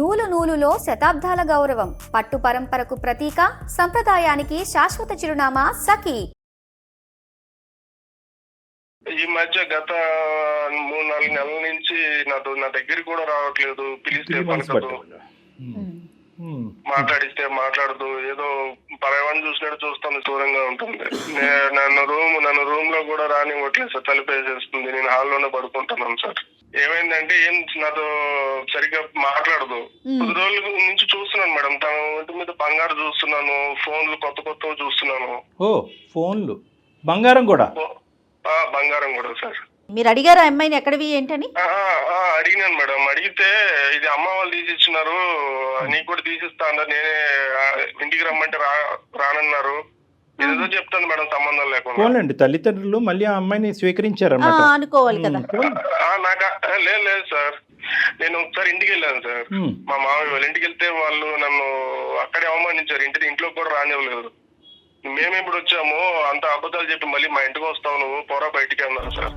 నూలు నూలులో శతాబ్దాల గౌరవం, పట్టు పరంపరకు ప్రతీక, సంప్రదాయానికి శాశ్వత చిరునామా సఖీ. ఈ మధ్య గత 3-4 నెలల నుంచి నా దగ్గరికి కూడా రావట్లేదు. పిలిస్తే పలకదు, మాట్లాడిస్తే మాట్లాడదు, ఏదో పరవాన్ని చూసినట్టు చూస్తాను, దూరంగా ఉంటుంది. నన్ను రూమ్ లో కూడా రానివ్వట్లేదు సార్, తలుపేసేస్తుంది. నేను హాల్లోనే పడుకుంటున్నాను సార్. ఏమైందంటే ఏం నాతో సరిగ్గా మాట్లాడదు. కొద్ది రోజుల నుంచి చూస్తున్నాను మేడం, తన ఒంటి మీద బంగారు చూస్తున్నాను, ఫోన్లు కొత్త చూస్తున్నాను. ఓ ఫోన్లు, బంగారం కూడా? బంగారం కూడా సార్. మీరు అడిగారా అమ్మాయిని ఎక్కడివి ఏంటని? అడిగినాను మేడం. అడిగితే ఇది అమ్మ వాళ్ళు తీసిచ్చినారు, నీకు కూడా తీసిస్తా అన్నారు, నేనే ఇంటికి రమ్మంటే రానన్నారు. ఏదో చెప్తాను మేడం, సంబంధం లేకుండా. పోలండి, తల్లిదండ్రులు మళ్ళీ ఆ అమ్మాయిని స్వీకరించారన్నమాట అనుకోవాలి కదా. లేదు సార్, నేను ఒకసారి ఇంటికి వెళ్ళాను సార్. మా మామయ్య వాళ్ళ ఇంటికి వెళ్తే వాళ్ళు నన్ను అక్కడే అవమానించారు, ఇంట్లో కూడా రానివ్వలేదు. మేము ఇప్పుడు వచ్చాము, అంత అబద్ధాలు చెప్పి మళ్ళీ మా ఇంటికి వస్తావు, నువ్వు పోరా బయటికి అన్నారు సార్.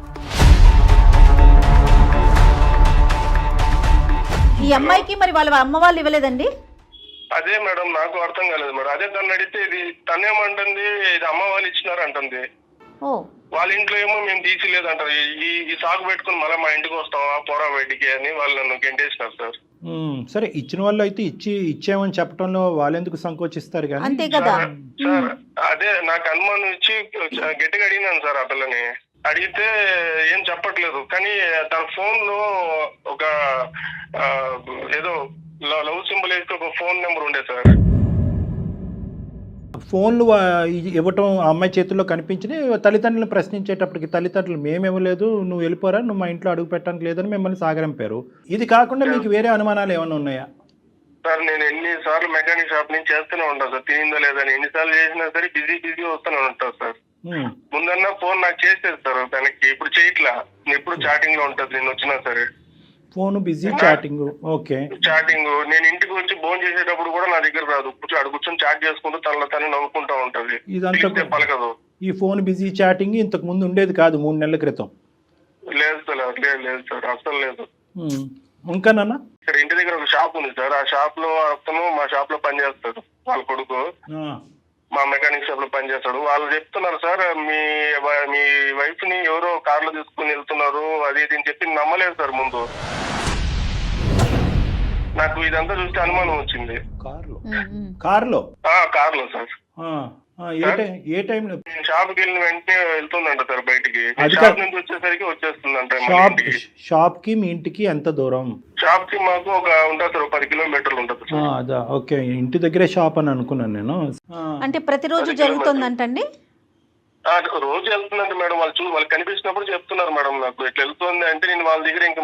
ఈ అమ్మాయికి మరి వాళ్ళ అమ్మ వాళ్ళు ఇవ్వలేదండి? అదే మేడం, నాకు అర్థం కాలేదు మేడం. అదే తను అడిగితే ఇది తనేమంటుంది, ఇది అమ్మ వాళ్ళు ఇచ్చినారు అంటుంది. వాళ్ళ ఇంట్లో ఏమో మేము తీసిలేదు అంటారు. ఈ సాగు పెట్టుకుని మళ్ళీ మా ఇంటికి వస్తావా, పోరా బయటికి అని వాళ్ళు నన్ను గెంటేసినారు సార్. సరే, ఇచ్చిన వాళ్ళు అయితే ఇచ్చామని చెప్పడంలో వాళ్ళెందుకు సంకోచిస్తారు కానీ. అంతే కదా సార్. అదే నాకు అనుమానం ఇచ్చి గట్టిగా అడిగినాను సార్ ఆ పిల్లని. అడిగితే ఏం చెప్పట్లేదు, కానీ తన ఫోన్ లో ఒక ఏదో లవ్ సింబల్ వేసి ఒక ఫోన్ నెంబర్ ఉండే సార్. ఫోన్లు ఇవ్వటం ఆ అమ్మాయి చేతుల్లో కనిపించినాయి. తల్లిదండ్రులను ప్రశ్నించేటప్పటికి తల్లిదండ్రులు మేము ఇవ్వలేదు, నువ్వు వెళ్ళిపోరా, నువ్వు మా ఇంట్లో అడుగు పెట్టడానికి లేదని మిమ్మల్ని సాగరంపారు. ఇది కాకుండా మీకు వేరే అనుమానాలు ఏమైనా ఉన్నాయా? సార్ నేను ఎన్నిసార్లు మెకానిక్ షాప్ నుంచి చేస్తూనే ఉంటాను సార్, తినిందో లేదని. ఎన్నిసార్లు చేసినా సరే బిజీ వస్తూనే ఉంటాను సార్. ముందన్నా ఫోన్ నాకు చేసేది సార్, తనకి ఇప్పుడు చేయట్లా, ఎప్పుడు చాటింగ్ లో ఉంటుంది. నేను వచ్చినా సరే phone busy, chatting. Okay, chatting. నేను ఇంటికి వచ్చి ఫోన్ చేసేటప్పుడు కూడా నా దగ్గర రాదు, కూర్చొని చాట్ చేసుకుంటూ తనలో నవ్వుకుంటా ఉంటది. ఇదంతా పలకదు. ఈ ఫోన్ బిజీ చాటింగ్ ఇంతకు ముందు ఉండేది కాదు 3 నెలల క్రితం? లేదు సార్, అసలు లేదు. ఇంకా నాన్న, ఇక్కడ ఇంటి దగ్గర ఒక షాప్ ఉంది సార్, ఆ షాప్ లో అతను మా షాప్ లో పనిచేస్తాడు, వాళ్ళ కొడుకు మా మెకానిక్ షాప్ లో పనిచేస్తాడు. వాళ్ళు చెప్తున్నారు సార్, మీ వైఫ్ ని ఎవరో కార్ లో తీసుకుని వెళ్తున్నారు, అది ఇది అని చెప్పి నమ్మలేదు సార్. ముందు నాకు ఇదంతా చూస్తే అనుమానం వచ్చింది. కార్లో సార్. ఏ టైంలో? షాప్ కి వెళ్ళిన వెంటనే వెళ్తుందంట సార్ బయటికి. షాప్ నుంచి వచ్చేసరికి వచ్చేస్తుందంట. షాప్ కి మీ ఇంటికి ఎంత దూరం? షాప్ కి మాకు ఉంటుంది సార్, 10 కిలోమీటర్లు ఉంటుంది సార్. అదా, ఓకే. ఇంటి దగ్గరే షాప్ అని అనుకున్నాను నేను. అంటే ప్రతిరోజు జరుగుతుందంటండి? రోజు వెళ్తుందంటే మేడం, వాళ్ళు కనిపించినప్పుడు చెప్తున్నారు మేడం నాకు ఇట్లా వెళ్తుంది అంటే. నేను వాళ్ళ దగ్గర ఇంకా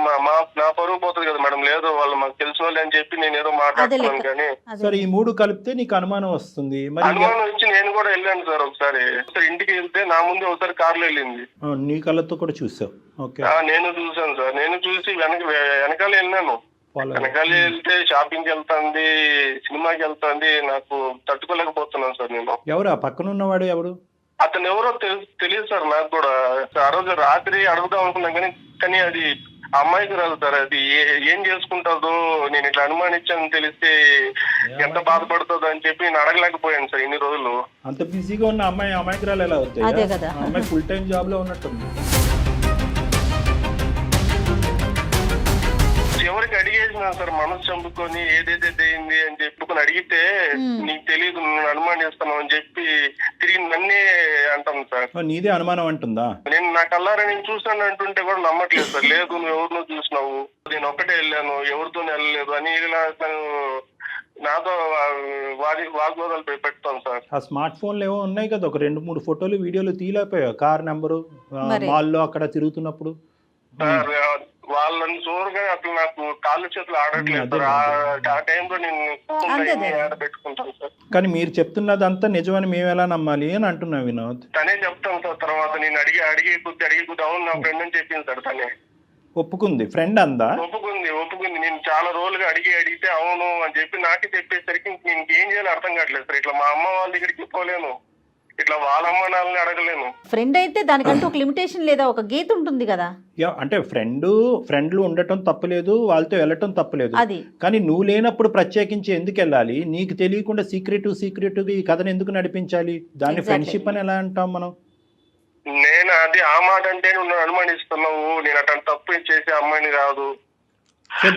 నా పరువు పోతుంది కదా మేడం. లేదు, వాళ్ళు మాకు తెలిసిన వాళ్ళు అని చెప్పి నేను ఏదో మాట్లాడుతున్నాను. కానీ సరే, ఈ 3 కలిపితే నీకు అనుమానం వస్తుంది. అనుమానం వచ్చి నేను కూడా వెళ్ళాను సార్. ఒకసారి ఇంటికి వెళ్తే నా ముందు ఒకసారి కార్లో వెళ్ళింది. నీ కళ్ళతో కూడా చూసావు? ఓకే, నేను చూసాను సార్. నేను చూసి వెనకాల వెళ్ళినాను. వెనకాల వెళ్తే షాపింగ్కి వెళ్తాంది, సినిమాకి వెళ్తాంది. నాకు తట్టుకోలేకపోతున్నాను సార్ నేను. ఎవరు ఆ పక్కన ఉన్నవాడు? ఎవరు అతను? ఎవరో తెలియదు సార్ నాకు కూడా. ఆ రోజు రాత్రి అడుగుదాం అనుకున్నాం కానీ అది అమ్మాయికి రాదు సార్. అది ఏం చేసుకుంటుందో, నేను ఇట్లా అనుమానించాను తెలిస్తే ఎంత బాధపడుతుందో అని చెప్పి నేను అడగలేకపోయాను సార్ ఇన్ని రోజులు. అంత బిజీగా ఉన్న అమ్మాయికి రాలు ఎలా అవుతాయి? అమ్మాయి ఫుల్ టైం జాబ్ లో ఉన్నట్టుంది. ఎవరికి అడిగేసినా సార్, మనసు చంపుకొని ఏదైతే అయింది అని చెప్పుకొని అడిగితే నీకు తెలియదు, నేను అనుమానిస్తున్నావు అని చెప్పి తిరిగి నన్నే అంటాను సార్. నీదే అనుమానం అంటుందా? నేను నా కల్లారా నేను చూసాను అంటుంటే కూడా నమ్మట్లేదు సార్. లేదు, నువ్వు ఎవరినో చూసినావు, నేను ఒక్కటే వెళ్ళాను, ఎవరితో వెళ్ళలేదు అని నాతో వాగ్వాదాలు పెడతాను సార్. ఆ స్మార్ట్ ఫోన్లు ఏవో ఉన్నాయి కదా, ఒక 2-3 ఫోటోలు వీడియోలు తీయలేకపోయావు? కార్ నెంబరు, మాల్లో అక్కడ తిరుగుతున్నప్పుడు. వాళ్ళని చూడగా అసలు నాకు కాళ్ళు చేతులు ఆడట్లేదు సార్. ఆ టైంలో నేను పెట్టుకుంటాను సార్. కానీ మీరు చెప్తున్నదంతా నిజమని మేము ఎలా నమ్మాలి అని అంటున్నా వినోద్. తనే చెప్తాను సార్. తర్వాత నేను అడిగి కొద్ది అవును నా ఫ్రెండ్ అని చెప్పింది సార్. తనే ఒప్పుకుంది. ఫ్రెండ్ అందా? ఒప్పుకుంది. నేను చాలా రోజులుగా అడిగితే అవును అని చెప్పి నాకే చెప్పేసరికి నేను ఏం చేయాలో అర్థం కావట్లేదు సార్. ఇట్లా మా అమ్మ వాళ్ళ దగ్గరికి పోలేను, ఇట్లా వాళ్ళ అమ్మ నాన్నని అడగలేను. ఫ్రెండ్ అయితే దానికంటూ ఒక లిమిటేషన్ లేదా ఒక గీత ఉంటుంది కదా. అంటే ఫ్రెండ్లు ఉండటం తప్పులేదు, వాళ్ళతో వెళ్ళటం తప్పులేదు. అది కానీ నువ్వు లేనప్పుడు ప్రత్యేకించి ఎందుకు వెళ్ళాలి? నీకు తెలియకుండా సీక్రెటివ్ ఈ కథను ఎందుకు నడిపించాలి? దాన్ని ఫ్రెండ్షిప్ అని ఎలా అంటాం మనం? నేను అది ఆ మాట అంటే నువ్వు అనుమానిస్తున్నావు, నేను అట్లా తప్పు చేసే అమ్మాయిని కాదు. సో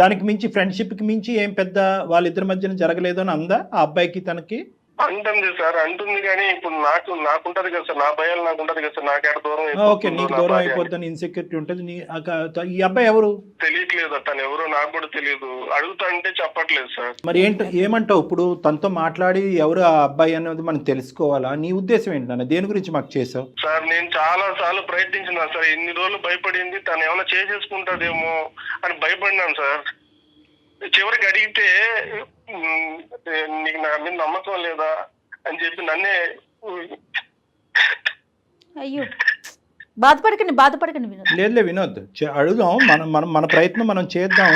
దానికి మించి ఫ్రెండ్షిప్ కి మించి ఏం పెద్ద వాళ్ళిద్దరి మధ్యన జరగలేదు అని అందా ఆ అబ్బాయికి తనకి? అంటుంది సార్, అంటుంది. కానీ ఇప్పుడు నాకుంటది కదా సార్, నా భయాలు నాకుంటది కదా సార్. నాకేట దూరం ఓకే, నీకు దూరం అయిపోద్దని ఇన్సెక్యూరిటీ ఉంటుంది. ఈ అబ్బాయి ఎవరు తెలియట్లేదు, తను ఎవరో నాకు కూడా తెలియదు. అడుగుతా అంటే చెప్పట్లేదు సార్. మరి ఏమంటావు ఇప్పుడు? తనతో మాట్లాడి ఎవరు ఆ అబ్బాయి అనేది మనం తెలుసుకోవాలా? నీ ఉద్దేశం ఏంటి నాన్న? దేని గురించి మాకు చేసావు? సార్ నేను చాలా సార్లు ప్రయత్నించినా సార్. ఇన్ని రోజులు భయపడింది తను ఏమైనా చేసేసుకుంటాదేమో అని భయపడినాను సార్. చివరికి అడిగితే నీకు నా మీద నమ్మకం లేదా అని చెప్పి నన్నే. అయ్యో, బాధపడకండి వినోద్. లేదులే వినోద్, అడుగుదాం, మన ప్రయత్నం మనం చేద్దాం.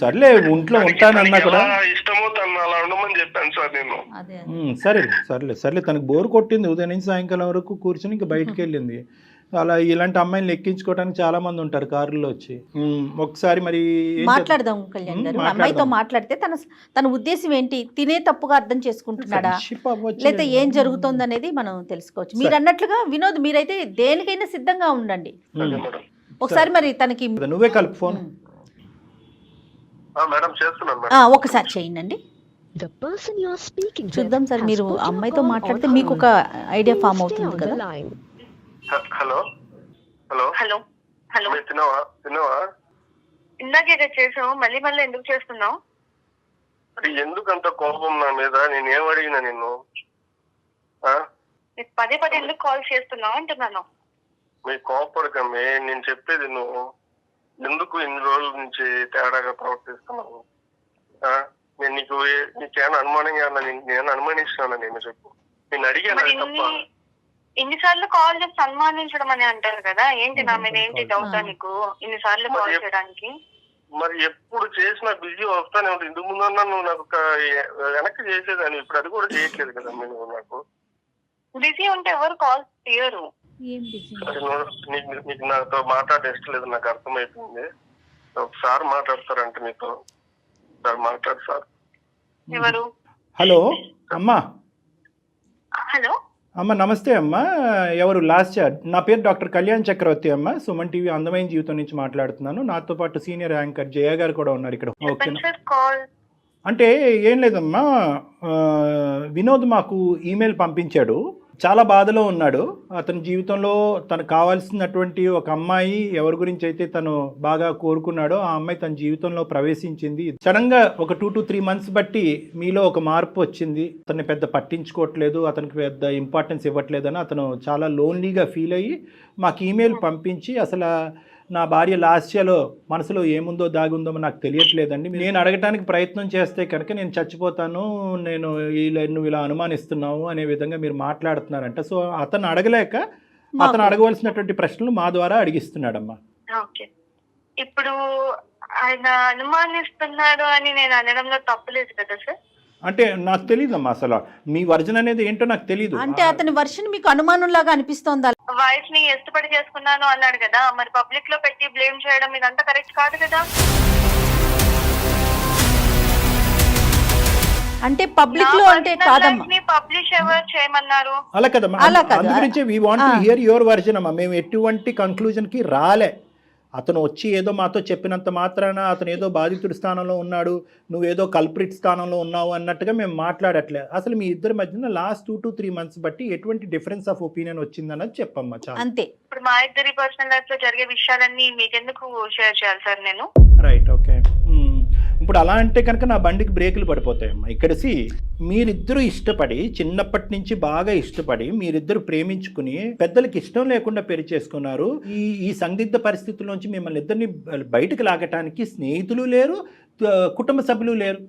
సర్లే, ఒంట్లో ఉంటానన్నా కూడా ఇష్టమో తను అలా ఉండమని చెప్పాను సార్ నేను. సర్లే తనకు బోర్ కొట్టింది, ఉదయం నుంచి సాయంకాలం వరకు కూర్చొని ఇంకా బయటకు వెళ్ళింది. అలా ఇలాంటి అమ్మాయిని ఎక్కించుకోవడానికి చాలా మంది ఉంటారు కారులో వచ్చి. ఒకసారి మరి మాట్లాడదాం కళ్యాణ్ గారు. అమ్మాయితో మాట్లాడితే తన ఉద్దేశం ఏంటి, తినే తప్పుగా అర్థం చేసుకుంటున్నాడా లేదా ఏం జరుగుతుంది అనేది మనం తెలుసుకోవచ్చు. మీరు అన్నట్లుగా వినోద్, మీరైతే దేనికైనా సిద్ధంగా ఉండండి. ఒకసారి మరి తనకి నువ్వే కలుపు ఫోన్. ఒకసారి చేయండి. చూద్దాం సార్, మీరు అమ్మాయితో మాట్లాడితే మీకు ఒక ఐడియా ఫామ్ అవుతుంది కదా. హలో హలో హలో హలో, తిన్నావా? ఇందాకే చేసావు, మళ్ళీ ఎందుకు చేస్తున్నావు? ఎందుకంత కోపం నా మీద? నేనేం అడిగినా నిన్ను? పదే ఎందుకు కాల్ చేస్తున్నావు అంటున్నాను. మీ కోపడకమే, నేను చెప్పేది నువ్వు ఎందుకు ఇన్ని రోజుల నుంచి తేడాగా ప్రవర్తిస్తున్నావు? నేను నీకేమైనా అనుమానంగా నేను అనుమానిస్తున్నాను? నేను చెప్పు, నేను అడిగాను తప్ప. ఇన్నిసార్లు కాల్ చేసి సన్మానించడం అని అంటారు కదా, ఏంటి నా మీద ఏంటి డౌటా నీకు ఇన్నిసార్లు కాల్ చేయడానికి? మరి ఎప్పుడు చేసినా బిజీ వస్తానే ఉంటుంది. ఇందుకు ముందన్నా నువ్వు నాకు వెనక్కి చేసేదాన్ని, ఇప్పుడు అది కూడా చేయట్లేదు కదా నువ్వు. నాకు బిజీ ఉంటే ఎవరు కాల్ తీయరు. నీకు నాతో మాట్లాడే ఇష్టం లేదు, నాకు అర్థమైపోయింది. ఒకసారి మాట్లాడతారంటే నీతో సార్ మాట్లాడు సార్. ఎవరు? హలో అమ్మా. హలో అమ్మ, నమస్తే అమ్మ. ఎవరు? లాస్ట్ నా పేరు డాక్టర్ కళ్యాణ్ చక్రవర్తి అమ్మ. సుమన్ టీవీ అందమైన జీవితం నుంచి మాట్లాడుతున్నాను. నాతో పాటు సీనియర్ యాంకర్ జయ గారు కూడా ఉన్నారు ఇక్కడ. ఓకేనా? అంటే ఏం లేదమ్మా, వినోద్ మాకు ఈమెయిల్ పంపించాడు. చాలా బాధలో ఉన్నాడు. అతని జీవితంలో తనకు కావాల్సినటువంటి ఒక అమ్మాయి ఎవరి గురించి అయితే తను బాగా కోరుకున్నాడో ఆ అమ్మాయి తన జీవితంలో ప్రవేశించింది. సడన్గా ఒక 2 to 3 months బట్టి మీలో ఒక మార్పు వచ్చింది. అతన్ని పెద్ద పట్టించుకోవట్లేదు, అతనికి పెద్ద ఇంపార్టెన్స్ ఇవ్వట్లేదని అతను చాలా లోన్లీగా ఫీల్ అయ్యి మాకు ఈమెయిల్ పంపించి, అసలు నా భార్య లాస్యలో మనసులో ఏముందో దాగుందో నాకు తెలియట్లేదండి, నేను అడగటానికి ప్రయత్నం చేస్తే కనుక నేను చచ్చిపోతాను, నువ్వు ఇలా అనుమానిస్తున్నావు అనే విధంగా మీరు మాట్లాడుతున్నారంట. సో అతను అడగలేక అతను అడగవలసినటువంటి ప్రశ్నలు మా ద్వారా అడిగిస్తున్నాడమ్మా. ఇప్పుడు ఆయన అనుమానిస్తున్నాడు అని నేను అనడంలో తప్పులేదు కదా సార్? అంటే నాకు తెలియదమ్మా, అసలు మీ వర్జన్ అనేది ఏంటో నాకు తెలియదు. అంటే అతని వర్షన్ మీకు అనుమానంలాగా అనిపిస్తోందా? వైఫ్ ని ఇష్టపడి చేసుకున్నాను అన్నాడు కదా, మరి పబ్లిక్ లో పెట్టి బ్లేమ్ చేయడం ఇదంతా కరెక్ట్ కాదు కదా. అంటే పబ్లిక్ లో అంటే కాదమ్మా, పబ్లిష్ ఎవరు చేయమన్నారు? అలా కదమ్మా, అందు గురించి we want to hear your version అమ్మా. మేము ఎటువంటి కంక్లూజన్ కి రాలే. అతను వచ్చి ఏదో మాతో చెప్పినంత మాత్రాన అతను ఏదో బాధితుడి స్థానంలో ఉన్నాడు, నువ్వేదో కల్ప్రిట్ స్థానంలో ఉన్నావు అన్నట్టుగా మేము మాట్లాడట్లేదు. అసలు మీ ఇద్దరి మధ్యన లాస్ట్ 2 to 3 months బట్టి ఎటువంటి డిఫరెన్స్ ఆఫ్ ఒపీనియన్ వచ్చిందన్నది చెప్పమ్మా. చాలా అంతే. ఇప్పుడు మా ఇద్దరి పర్సనల్ లైఫ్ లో జరిగే విషయాలన్నీ మీకెందుకు షేర్ చేయాలి సార్ నేను? Right, okay. ఇప్పుడు అలా అంటే కనుక నా బండికి బ్రేకులు పడిపోతాయమ్మా. ఇక్కడసి మీరిద్దరూ ఇష్టపడి, చిన్నప్పటి నుంచి బాగా ఇష్టపడి, మీరిద్దరు ప్రేమించుకుని పెద్దలకి ఇష్టం లేకుండా పెళ్లి చేసుకున్నారు. ఈ సందిగ్ధ పరిస్థితుల్లోంచి మిమ్మల్ని ఇద్దరిని బయటకు లాగటానికి స్నేహితులు లేరు, కుటుంబ సభ్యులు లేరు.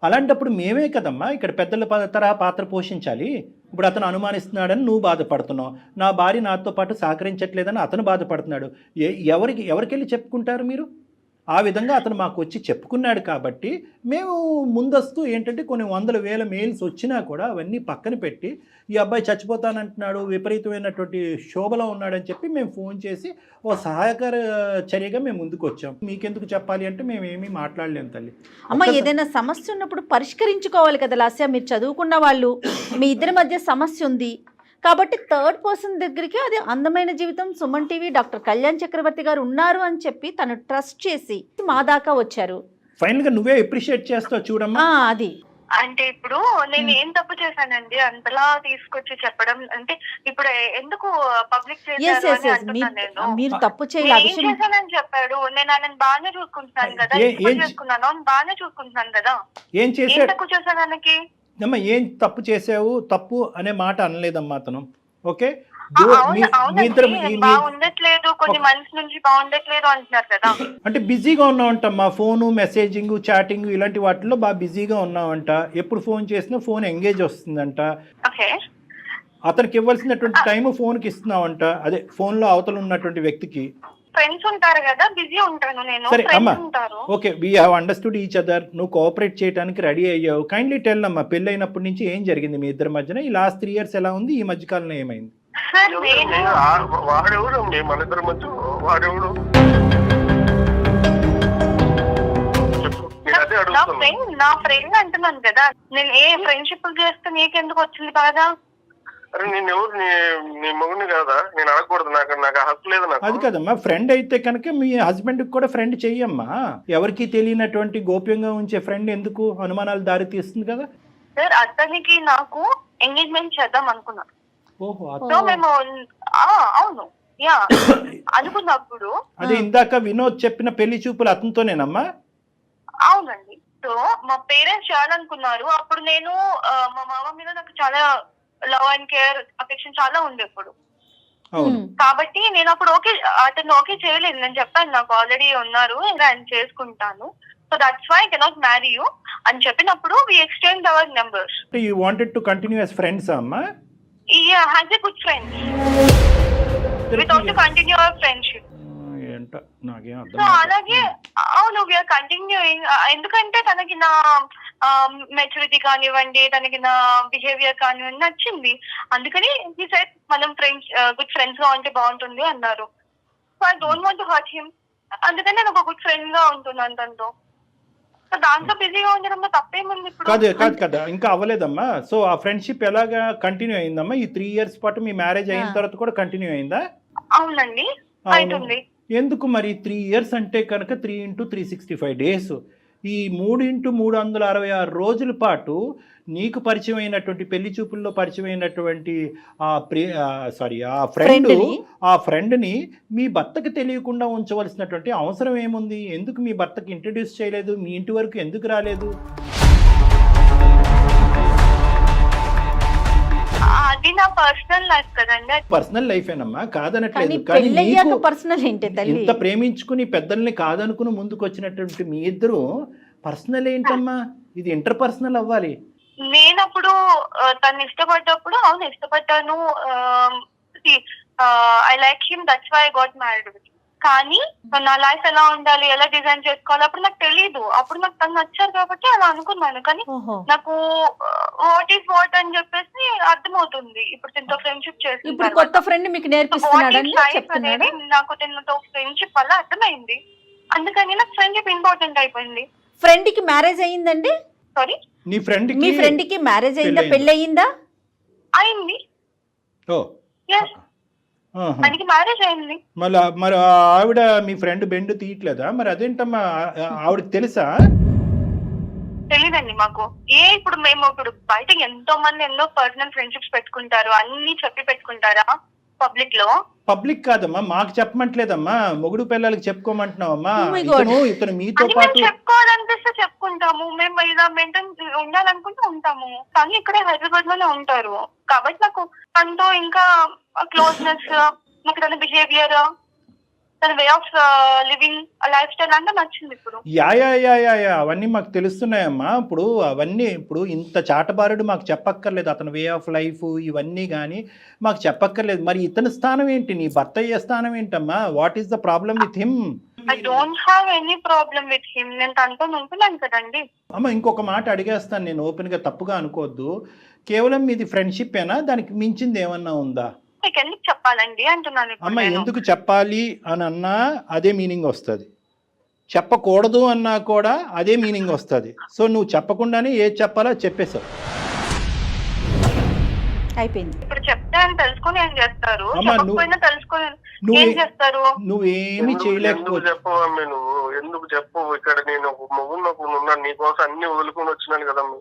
అలాంటప్పుడు మేమే కదమ్మా ఇక్కడ పెద్దల తరహా పాత్ర పోషించాలి. ఇప్పుడు అతను అనుమానిస్తున్నాడని నువ్వు బాధపడుతున్నావు, నా భార్య నాతో పాటు సహకరించట్లేదని అతను బాధపడుతున్నాడు. ఎవరికి వెళ్ళి చెప్పుకుంటారు మీరు? ఆ విధంగా అతను మాకు వచ్చి చెప్పుకున్నాడు కాబట్టి మేము ముందస్తు ఏంటంటే కొన్ని వందల వేల మెయిల్స్ వచ్చినా కూడా అవన్నీ పక్కన పెట్టి ఈ అబ్బాయి చచ్చిపోతానంటున్నాడు, విపరీతమైనటువంటి శోభలో ఉన్నాడని చెప్పి మేము ఫోన్ చేసి ఓ సహాయకర చర్యగా మేము ముందుకు వచ్చాం. మీకెందుకు చెప్పాలి అంటే మేము ఏమీ మాట్లాడలేము తల్లి. అమ్మ ఏదైనా సమస్య ఉన్నప్పుడు పరిష్కరించుకోవాలి కదా లాస్య. మీరు చదువుకున్న వాళ్ళు, మీ ఇద్దరి మధ్య సమస్య ఉంది కాబట్టి థర్డ్ పర్సన్ దగ్గరికి అది అందమైన జీవితం సుమన్ టీవీ డాక్టర్ కళ్యాణ్ చక్రవర్తి గారు ఉన్నారు అని చెప్పి తను ట్రస్ట్ చేసి మా దాకా వచ్చారు. ఫైనల్ గా నువ్వే అప్రిషియేట్ చేస్తావు చూడమ్మా. అది అంటే ఇప్పుడు నేను ఏం తప్పు చేశానండి అంతలా తీసుకొచ్చి చెప్పడం? అంటే ఇప్పుడు ఎందుకు పబ్లిక్ చేశారు అని అంటున్నాను నేను. మీరు తప్పు ఏం చేయాలి చేశానని చెప్పాడు. నేను ఆయన బాగానే చూసుకుంటున్నాను కదా, చేసుకున్నాను బాగానే చూసుకుంటున్నాను కదా. ఏం ఏం చేశాడు తక్కువ చేశాను ఆయనకి? అమ్మా ఏం తప్పు చేసావు, తప్పు అనే మాట అనలేదమ్మా అతను. ఓకే బాగుండట్లేదు, కొన్ని మంత్స్ నుంచి బాగుండట్లేదు అంటున్నారు కదా. అంటే బిజీగా ఉన్నావంటమ్మా, ఫోను మెసేజింగ్ చాటింగ్ ఇలాంటి వాటిల్లో బాగా బిజీగా ఉన్నావంట. ఎప్పుడు ఫోన్ చేసినా ఫోన్ ఎంగేజ్ వస్తుందంట. ఓకే, అతనికి ఇవ్వాల్సినటువంటి టైం ఫోన్కి ఇస్తున్నావంట, అదే ఫోన్లో అవతల ఉన్నటువంటి వ్యక్తికి. ఫ్రెండ్స్ ఉంటారు కదా, బిజీ ఉంటాను నేను. సరే అమ్మా, ఉంటారు. Okay, we have understood each other. నువ్వు కోఆపరేట్ చేయడానికి రెడీ అయ్యావు. కైండ్లీ టెల్ అమ్మా, పెళ్ళి అయినప్పటి నుంచి ఏం జరిగింది మీ ఇద్దరి మధ్యన? ఈ లాస్ట్ 3 years ఎలా ఉంది? ఈ మధ్యకాలంలో ఏమైంది? వాడెవడు మన ఇద్దరి మధ్య? వాడెవడు? నా ఫ్రెండ్ అంటున్నాను కదా. నేను ఏ ఫ్రెండ్షిప్ చేస్తే నీకెందుకు వచ్చింది బాగా? అరే నేను ఎవరు? నీ మొగుడిని కాదా? నేను అడగకూడదు, నాకు హక్కు లేదు. నాకు అది కదమ్మా, ఫ్రెండ్ అయితే కనుక మీ హస్బెండ్ కూడా ఫ్రెండ్ చెయ్యమ్మా. ఎవరికి తెలియనటువంటి గోప్యంగా ఉంచే ఫ్రెండ్ ఎందుకు అనుమానాలు దారి తీస్తుంది కదా. సార్ అతనికి నాకు ఎంగేజ్మెంట్ చేద్దాం అనుకున్నాను. ఓహో, సో మేము అవును యా అనుకున్నప్పుడు అదే ఇందాక వినోద్ చెప్పిన పెళ్లి చూపులు అతనితోనేనమ్మా? అవునండి. సో మా పేరెంట్స్ చేయాలనుకున్నారు. అప్పుడు నేను మా మామ మీద నాకు చాలా లవ్ అండ్ కేర్ అఫెక్షన్ చాలా ఉంది ఇప్పుడు. కాబట్టి నేను అప్పుడు అతను ఓకే చేయలేదు. నేను చెప్పాను నాకు ఆల్రెడీ ఉన్నారు, ఆయన చేసుకుంటాను, so that's why I cannot marry you అని చెప్పినప్పుడు we exchange our numbers. You wanted to continue as friends అమ్మా? Yeah, as a good friends. We want to continue our friendship. So అలాగే అవును వీఆర్ కంటిన్యూయింగ్. ఎందుకంటే తనకి నా maturity కానివ్వండి, తనకి నా బిహేవియర్ కానివ్వండి నచ్చింది. అందుకని ఈ సైడ్ మనం ఫ్రెండ్స్ గుడ్ ఫ్రెండ్స్ గా ఉంటే బాగుంటుంది అన్నారు. So I don't want to hurt him. అందుకని నేను ఒక గుడ్ ఫ్రెండ్ గా ఉంటున్నాను తనతో. సో దాంట్లో బిజీగా ఉండడంలో తప్పేముంది? ఇప్పుడు కాదు కదా, ఇంకా అవ్వలేదమ్మా. సో ఆ ఫ్రెండ్షిప్ ఎలాగా కంటిన్యూ అయిందమ్మా? ఈ 3 years పాటు మీ మ్యారేజ్ అయిన తర్వాత కూడా కంటిన్యూ అయిందా? అవునండి, అవుతుంది. ఎందుకు మరి 3 years అంటే కనుక 3 into 365 days, ఈ 3 into 366 రోజుల పాటు నీకు పరిచయం అయినటువంటి పెళ్లి చూపుల్లో పరిచయం అయినటువంటి ఆ ఫ్రెండ్ని మీ భర్తకి తెలియకుండా ఉంచవలసినటువంటి అవసరం ఏముంది? ఎందుకు మీ భర్తకి ఇంట్రడ్యూస్ చేయలేదు? మీ ఇంటి వరకు ఎందుకు రాలేదు? అది నా పర్సనల్ లైఫ్ కదండి. పర్సనల్ లైఫ్ ఏనమ్మా, కాదనట్లేదు. ఇంత ప్రేమించుకుని పెద్దల్ని కాదనుకుని ముందుకు వచ్చినటువంటి మీ ఇద్దరు పర్సనల్ ఏంటమ్మా? ఇది ఇంటర్ పర్సనల్ అవ్వాలి. నేనప్పుడు తను ఇష్టపడ్డప్పుడు అవును ఇష్టపడ్డాను. I like him, that's why I got married with. కానీ నా లైఫ్ ఎలా ఉండాలి, ఎలా డిజైన్ చేసుకోవాలి అప్పుడు నాకు తెలియదు. అప్పుడు నాకు తను నచ్చారు కాబట్టి అలా అనుకున్నాను. కానీ నాకు వాట్ ఈస్ వాట్ అని చెప్పేసి అర్థమవుతుంది ఇప్పుడు తనతో ఫ్రెండ్షిప్ చేసి. కొత్త ఫ్రెండ్ మీకు నేర్పిస్తున్నాడని చెప్తున్నాడు. నాకు తనతో ఫ్రెండ్షిప్ వల్ల అర్థమైంది. అందుకని నాకు ఫ్రెండ్షిప్ ఇంపార్టెంట్ అయిపోయింది. ఫ్రెండ్ కి మ్యారేజ్ అయ్యిందండి? సారీ, మీ ఫ్రెండ్ కి మ్యారేజ్ అయిందా, పెళ్లి అయ్యిందా? అయింది. ఆయనకి మ్యారేజ్ అయింది. మరి ఆవిడ మీ ఫ్రెండ్ బెండ్ తీయట్లేదా? మరి అదేంటమ్మా, ఆవిడకి తెలుసా? తెలీదండి మాకు. ఇప్పుడు మేము ఇప్పుడు బయట ఎంతో మంది ఎన్నో పర్సనల్ ఫ్రెండ్షిప్స్ పెట్టుకుంటారు, అన్ని చెప్పి పెట్టుకుంటారా పబ్లిక్ లో? పబ్లిక్ కాదమ్మా, మాకు చెప్పమంటలేదమ్మా, మొగుడు పిల్లలకి చెప్పుకోమంటున్నావమ్మా. ఇతను మీతో పాటు చెప్పుకోవాలనిపిస్తే చెప్పుకుంటాము. మేము ఇలా మెయింటైన్ ఉండాలనుకుంటే ఉంటాము. కానీ ఇక్కడే హైదరాబాద్ లోనే ఉంటారు కాబట్టి నాకు తనతో ఇంకా క్లోజ్నెస్, నాకు తన బిహేవియర్, తన way of living, life style అంతా నచ్చింది. ఇప్పుడు అవన్నీ మాకు తెలుస్తున్నాయమ్మా. ఇప్పుడు అవన్నీ ఇప్పుడు ఇంత చాటబారుడు మాకు చెప్పక్కర్లేదు. అతని వే ఆఫ్ లైఫ్ ఇవన్నీ కానీ మాకు చెప్పక్కర్లేదు. మరి ఇతని స్థానం ఏంటి? నీ భర్త అయ్యే స్థానం ఏంటమ్మా? What is the problem with him? I don't have any problem with him. నేను తనతో ఉంటున్నాను కదండి. అమ్మ ఇంకొక మాట అడిగేస్తాను నేను, ఓపెన్గా తప్పుగా అనుకోవద్దు. కేవలం మీది ఫ్రెండ్షిప్ ఏనా, దానికి మించింది ఏమన్నా ఉందా? మీకు ఎందుకు చెప్పాలండి అంటున్నాను. అమ్మ ఎందుకు చెప్పాలి అని అన్నా అదే మీనింగ్ వస్తుంది, చెప్పకూడదు అన్నా కూడా అదే మీనింగ్ వస్తుంది. సో నువ్వు చెప్పకుండానే ఏది చెప్పాలో చెప్పేశావు. అయిపోయింది. ఇప్పుడు చెప్తే అని తెలుసుకొని ఏం చేస్తారు, అమ్మా, చెప్పకపోయినా తెలుసుకొని నువ్వు ఏం చేస్తారు? నువ్వేమి ఎందుకు చేయలేకపోతే చెప్పవు అమ్మ నువ్వు? ఎందుకు చెప్పవు? ఇక్కడ నేను ఒక మొగుడు ఉన్నాను, నీకోసం అన్ని వదులుకొని వచ్చినాను కదమ్మా.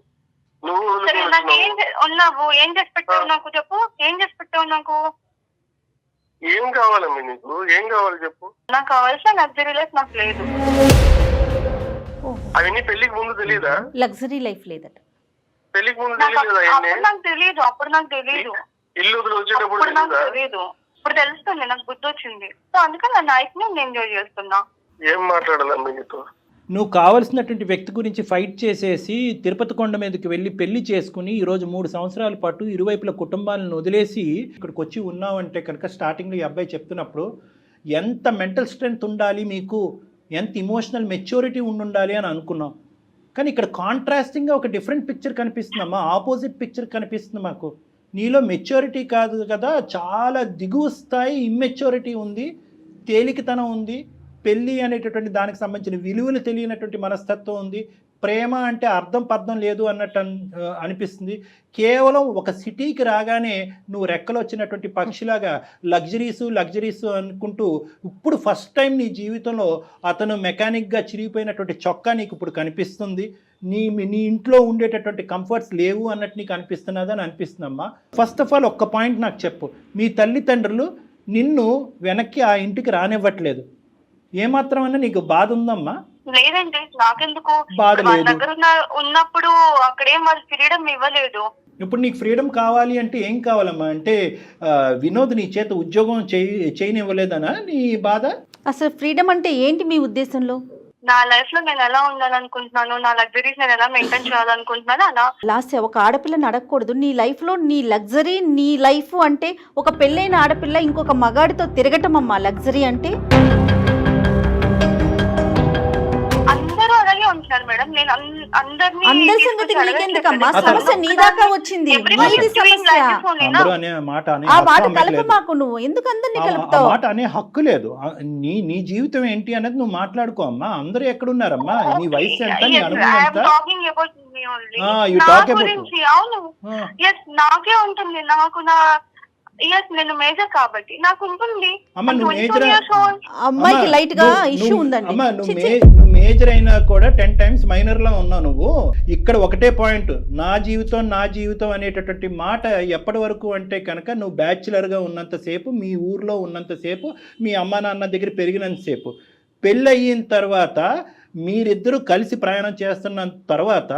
నువ్వు సరే వదులుకొని నాకు ఏం వచ్చినావు. ఉన్నావు, ఏం చేసి పెట్టావు నాకు చెప్పు. ఏం చేసి పెట్టావు నాకు? ఏం కావాలమ్మా నీకు? ఏం కావాలి చెప్పు. నాకు కావాల్సిన లగ్జరీ లైఫ్ నాకు లేదు. అవన్నీ పెళ్లికి ముందు తెలియదా? లగ్జరీ లైఫ్ లేదట. పెళ్లికి ముందు నాకు తెలియదు అవన్నీ. అప్పుడు నాకు తెలియదు. ఇల్లు వదిలి వచ్చేటప్పుడు అప్పుడు నాకు తెలీదా? తెలియదు. ఇప్పుడు తెలుస్తుంది, నాకు బుద్ధి వచ్చింది. సో అందుకని నా లైఫ్ ని నేను ఎంజాయ్ చేస్తున్నా. ఏం మాట్లాడాలమ్మా నీతో? నువ్వు కావలసినటువంటి వ్యక్తి గురించి ఫైట్ చేసేసి తిరుపతి కొండ మీదకి వెళ్ళి పెళ్లి చేసుకుని ఈరోజు 3 సంవత్సరాల పాటు ఇరువైపుల కుటుంబాలను వదిలేసి ఇక్కడికి వచ్చి ఉన్నావంటే కనుక స్టార్టింగ్లో ఈ అబ్బాయి చెప్తున్నప్పుడు ఎంత మెంటల్ స్ట్రెంగ్త్ ఉండాలి మీకు, ఎంత ఇమోషనల్ మెచ్యూరిటీ ఉండాలి అని అనుకున్నాం. కానీ ఇక్కడ కాంట్రాస్టింగ్గా ఒక డిఫరెంట్ పిక్చర్ కనిపిస్తుందమ్మా, ఆపోజిట్ పిక్చర్ కనిపిస్తుంది మాకు. నీలో మెచ్యూరిటీ కాదు కదా, చాలా దిగువ స్థాయి ఇమ్మెచ్యూరిటీ ఉంది, తేలికతనం ఉంది, పెళ్ళి అనేటటువంటి దానికి సంబంధించిన విలువలు తెలియనటువంటి మనస్తత్వం ఉంది, ప్రేమ అంటే అర్థం పర్థం లేదు అన్నట్టు అనిపిస్తుంది. కేవలం ఒక సిటీకి రాగానే నువ్వు రెక్కలు వచ్చినటువంటి పక్షిలాగా లగ్జరీస్ అనుకుంటూ ఇప్పుడు ఫస్ట్ టైం నీ జీవితంలో అతను మెకానిక్గా చిరిగిపోయినటువంటి చొక్కా నీకు ఇప్పుడు కనిపిస్తుంది. నీ ఇంట్లో ఉండేటటువంటి కంఫర్ట్స్ లేవు అన్నట్టు నీకు అనిపిస్తున్నదని అనిపిస్తుందమ్మా. ఫస్ట్ ఆఫ్ ఆల్ ఒక్క పాయింట్ నాకు చెప్పు, మీ తల్లిదండ్రులు నిన్ను వెనక్కి ఆ ఇంటికి రానివ్వట్లేదు, ఏమాత్రమన్నా నీకు బాధ ఉందమ్మా? లేదండి, నాకెందుకు? బాధ వాళ్ళ లేదు. దగ్గర ఉన్నప్పుడు అక్కడేం వాళ్ళు ఫ్రీడమ్ ఇవ్వలేదు. ఇప్పుడు నీకు ఫ్రీడమ్ కావాలి అంటే ఏం కావాలమ్మా? అంటే వినోద్ నీ చేత ఉద్యోగం చేయనివ్వలేదనా నీ బాధ? అసలు ఫ్రీడమ్ అంటే ఏంటి మీ ఉద్దేశంలో? నా లైఫ్ లో నేను ఎలా ఉండాలనుకుంటున్నాను, నా లగ్జరీస్ నేను ఎలా మెయింటైన్ చేయాలనుకుంటున్నాను అలా. లాస్ట్ ఒక ఆడపిల్లని అడగకూడదు నీ లైఫ్ లో నీ లగ్జరీ, నీ లైఫ్ అంటే ఒక పెళ్ళైన ఆడపిల్ల ఇంకొక మగాడితో తిరగటం అమ్మా లగ్జరీ అంటే. అందరూ అలాగే ఉంటున్నారు మేడం. నేను అందరి సంగతి నీకెందుకమ్మా, సమస్య నీ దాకా వచ్చింది, నీది సమస్య. అందరూ అనే మాట ఆ మాట కలప మాకు, నువ్వు ఎందుకు అందరినీ కలుపుతావు? మాట అనే హక్కు లేదు. నీ జీవితం ఏంటి అనేది నువ్వు మాట్లాడుకో అమ్మా. అందరూ ఎక్కడున్నారమ్మా? నీ వయసు ఎంత, నీ అనుభవం ఎంత? అవును, నాకే ఉంటుంది. నాకు నా నేను మేజర్ కాబట్టి నాకు ఉంటుంది. అమ్మాయికి లైట్ గా ఇష్యూ ఉందండి. అమ్మా నువ్వు మేజర్ అయినా కూడా 10 times మైనర్ లా ఉన్నావు నువ్వు. ఇక్కడ ఒకటే పాయింట్, నా జీవితం అనేటటువంటి మాట ఎప్పటి వరకు అంటే కనుక నువ్వు బ్యాచులర్గా ఉన్నంతసేపు, మీ ఊర్లో ఉన్నంతసేపు, మీ అమ్మ నాన్న దగ్గర పెరిగినంతసేపు. పెళ్ళి అయిన తర్వాత మీరిద్దరూ కలిసి ప్రయాణం చేస్తున్న తర్వాత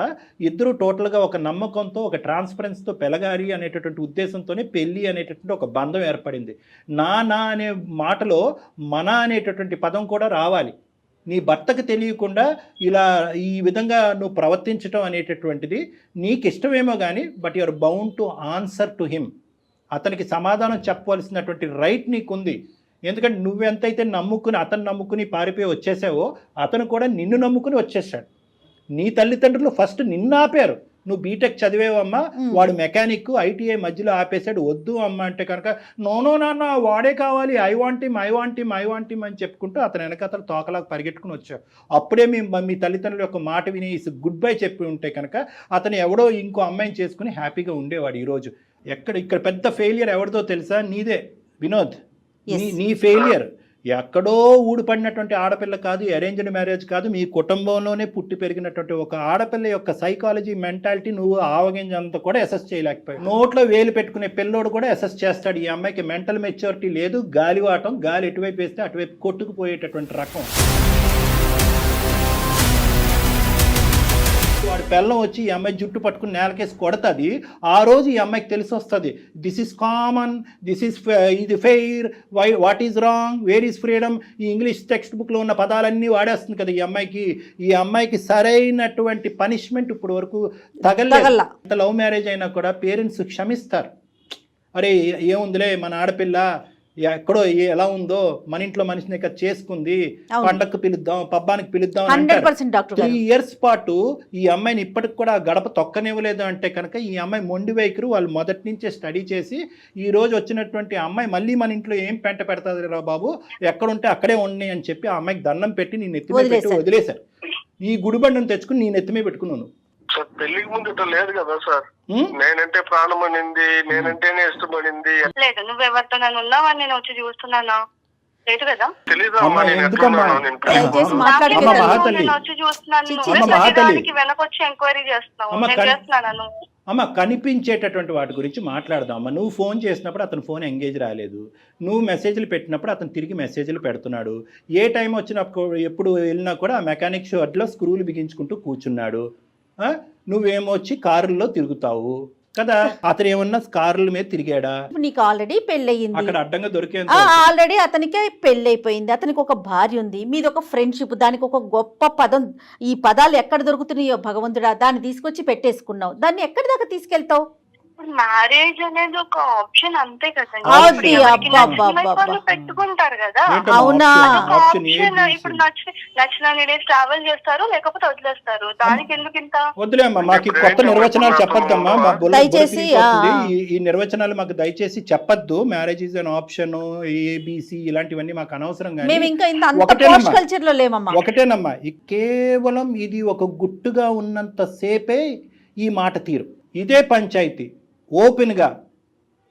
ఇద్దరు టోటల్గా ఒక నమ్మకంతో, ఒక ట్రాన్స్పరెన్స్తో పెరగాలి అనేటటువంటి ఉద్దేశంతోనే పెళ్ళి అనేటటువంటి ఒక బంధం ఏర్పడింది. నా అనే మాటలో మన అనేటటువంటి పదం కూడా రావాలి. నీ భర్తకు తెలియకుండా ఇలా ఈ విధంగా నువ్వు ప్రవర్తించడం అనేటటువంటిది నీకు ఇష్టమేమో కానీ, but you are bound to answer to him. అతనికి సమాధానం చెప్పవలసినటువంటి రైట్ నీకుంది. ఎందుకంటే నువ్వెంతైతే అతను నమ్ముకుని పారిపోయి వచ్చేసావో అతను కూడా నిన్ను నమ్ముకుని వచ్చేసాడు. నీ తల్లిదండ్రులు ఫస్ట్ నిన్ను ఆపారు. నువ్వు బీటెక్ చదివేవమ్మా, వాడు మెకానిక్, ఐటీఐ మధ్యలో ఆపేశాడు. వద్దు అమ్మ అంటే కనుక నో నాన్న వాడే కావాలి, ఐ వాంట్ హిమ్ అని చెప్పుకుంటూ అతను వెనక తోకలాగా పరిగెట్టుకుని వచ్చావు. అప్పుడే మీ తల్లిదండ్రుల యొక్క మాట విని గుడ్ బై చెప్పి ఉంటే కనుక అతను ఎవడో ఇంకో అమ్మాయిని చేసుకుని హ్యాపీగా ఉండేవాడు. ఈరోజు ఇక్కడ పెద్ద ఫెయిలియర్ ఎవరిదో తెలుసా? నీదే వినోద్. నీ ఫెయిలియర్ ఎక్కడో ఊడిపడినటువంటి ఆడపిల్ల కాదు, అరేంజ్డ్ మ్యారేజ్ కాదు, మీ కుటుంబంలోనే పుట్టి పెరిగినటువంటి ఒక ఆడపిల్ల యొక్క సైకాలజీ, మెంటాలిటీ నువ్వు ఆవగింజంతా కూడా అసెస్ చేయలేకపోయావు. నోట్లో వేలు పెట్టుకునే పిల్లోడు కూడా అసెస్ చేస్తాడు. ఈ అమ్మాయికి మెంటల్ మెచ్యూరిటీ లేదు, గాలివాటం, గాలి ఎటువైపు వేస్తే అటువైపు కొట్టుకుపోయేటటువంటి రకం. వాడి పిల్లం వచ్చి ఈ అమ్మాయి జుట్టు పట్టుకుని నేలకేసి కొడుతుంది. ఆ రోజు ఈ అమ్మాయికి తెలిసి వస్తుంది, దిస్ ఈజ్ కామన్, ఇది fair, what is wrong, where is freedom. ఈ ఇంగ్లీష్ టెక్స్ట్ బుక్లో ఉన్న పదాలన్నీ వాడేస్తుంది కదా ఈ అమ్మాయికి సరైనటువంటి పనిష్మెంట్ ఇప్పుడు వరకు తగలలేదు. లవ్ మ్యారేజ్ అయినా కూడా పేరెంట్స్ క్షమిస్తారు. అరే ఏముందిలే మన ఆడపిల్ల, ఎక్కడో ఎలా ఉందో మన ఇంట్లో మనిషిని ఇక్కడ చేసుకుంది, అవును. పండగకు పిలుద్దాం, పబ్బానికి పిలుద్దాం అని 100% డాక్టర్ 3 గారు. years పాటు ఈ అమ్మాయిని ఇప్పటికి కూడా గడప తొక్కనివ్వలేదు అంటే కనుక ఈ అమ్మాయి మొండి వైఖరి వాళ్ళు మొదటి నుంచే స్టడీ చేసి ఈ రోజు వచ్చినటువంటి అమ్మాయి మళ్ళీ మన ఇంట్లో ఏం పెంట పెడతాది రా బాబు, ఎక్కడుంటే అక్కడే ఉన్నాయి అని చెప్పి ఆ అమ్మాయికి దండం పెట్టి నీ నెత్తిమే పెట్టి వదిలేశారు. ఈ గుడిబండను తెచ్చుకుని నీ నెత్తిమే పెట్టుకున్నాను. సార్ పెళ్లికి ముందు ఇట్లా లేదు కదా సార్. నేనంటే ప్రాణం అనింది, నేనంటేనే ఇష్టపడింది. లేదు, నువ్వెవరితో నన్ను ఉన్నావని నేను వచ్చి చూస్తున్నానా? లేదు కదా. తెలీదమ్మా నేను ఎట్లున్నానో. నేను దయచేసి మాట్లాడకండి. అమ్మ మహాతల్లి. నేను వచ్చి చూస్తున్నాను, అమ్మ నువ్వే మహాతల్లి. ప్రతిదానికి వెనకొచ్చి ఎంక్వైరీ చేస్తున్నావు. అమ్మ నేను చేస్తున్నాను. అమ్మ కనిపించేటటువంటి వాటి గురించి మాట్లాడదాం అమ్మ. నువ్వు ఫోన్ చేసినప్పుడు అతను ఫోన్ ఎంగేజ్ రాలేదు, నువ్వు మెసేజ్లు పెట్టినప్పుడు అతను తిరిగి మెసేజ్లు పెడుతున్నాడు, ఏ టైం వచ్చినప్పుడు ఎప్పుడు వెళ్ళినా కూడా ఆ మెకానిక్ షాప్లో స్క్రూలు బిగించుకుంటూ కూర్చున్నాడు. నువ్వేమో వచ్చి కారుల్లో తిరుగుతావు కదా, అతను ఏమన్నా కారుల మీద తిరిగాడా? నీకు ఆల్రెడీ పెళ్ళయింది, అక్కడ అడ్డంగా దొరికేంత ఆల్రెడీ అతనికి పెళ్ళైపోయింది, అతనికి ఒక భార్య ఉంది, మీది ఒక ఫ్రెండ్షిప్, దానికి ఒక గొప్ప పదం, ఈ పదాలు ఎక్కడ దొరుకుతున్నాయో భగవంతుడా, దాన్ని తీసుకొచ్చి పెట్టేసుకున్నావు, దాన్ని ఎక్కడి దాకా తీసుకెళ్తావు? మ్యారేజ్ అనేది ఒక ఆప్షన్ అంతే కదా. అది అబ్బా పెట్టుకుంటారు కదా. అవునా? ఆప్షన్ ఇప్పుడు నచ్చిన డేస్ ట్రావెల్ చేస్తారు, లేకపోతే వదిలేస్తారు. దానికి ఎందుకు ఇంత? వద్దులేమ్మా, మాకు కొత్త నిర్వచనాలు చెప్పొద్దమ్మా. మా బుర్ర దయచేసి, తిరిగిపోతుంది. ఈ నిర్వచనాలు మాకు దయచేసి చెప్పొద్దు. Marriage is an option, ABC ఇలాంటివన్నీ మాకు అనవసరం. మేము ఇంకా ఇంత అంత పోస్ట్ కల్చర్ లో లేమమ్మా. ఒకటేనమ్మా, కేవలం ఇది ఒక గుట్టుగా ఉన్నంత సేపే ఈ మాట తీరు. ఇదే పంచాయతీ ఓపెన్గా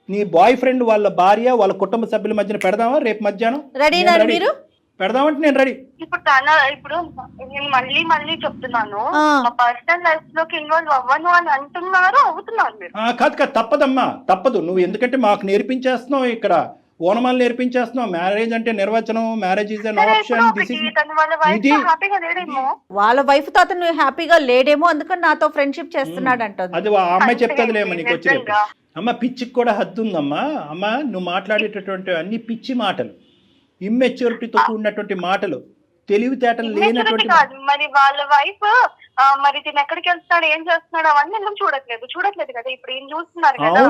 నీ బాయ్ ఫ్రెండ్ వాళ్ళ భార్య వాళ్ళ కుటుంబ సభ్యుల మధ్యన పెడదామా రేపు మధ్యాహ్నం? రెడీనా మీరు? పెడదామంటే నేను రెడీ. ఇప్పుడు నేను మళ్ళీ చెప్తున్నాను, మా పర్సనల్ లైఫ్ లోకి ఇన్వాల్వ్ అవ్వను అని అవుతున్నారు మీరు. కాదు తప్పదమ్మా, తప్పదు. నువ్వు ఎందుకంటే మాకు నేర్పించేస్తున్నావు, ఇక్కడ ఓనమాలు నేర్పించేస్తున్నావు. మ్యారేజ్ అంటే నిర్వచనం, మ్యారేజ్ ఈజ్ అన్ ఆప్షన్. ఇది వాళ్ళ వైఫ్ తో అతను హ్యాపీగా లేడేమో, అందుకని నాతో ఫ్రెండ్షిప్ చేస్తున్నాడు అంటుంది. అది ఆ అమ్మాయి చెప్తాదిలేమో నీకు వచ్చి. అమ్మ పిచ్చికి కూడా హద్దు ఉందమ్మా. అమ్మ నువ్వు మాట్లాడేటటువంటి అన్ని పిచ్చి మాటలు, ఇమ్మెచ్యూరిటీతో కూడినటువంటి మాటలు, తెలివితేటలు లేనటువంటి. మరి వాళ్ళ వైఫ్ మరి తిని ఎక్కడికి వెళ్తున్నాడు, ఏం చేస్తున్నాడు, అవన్నీ ఎందుకు చూడట్లేదు కదా. ఇప్పుడు ఏం చూస్తున్నారు కదా,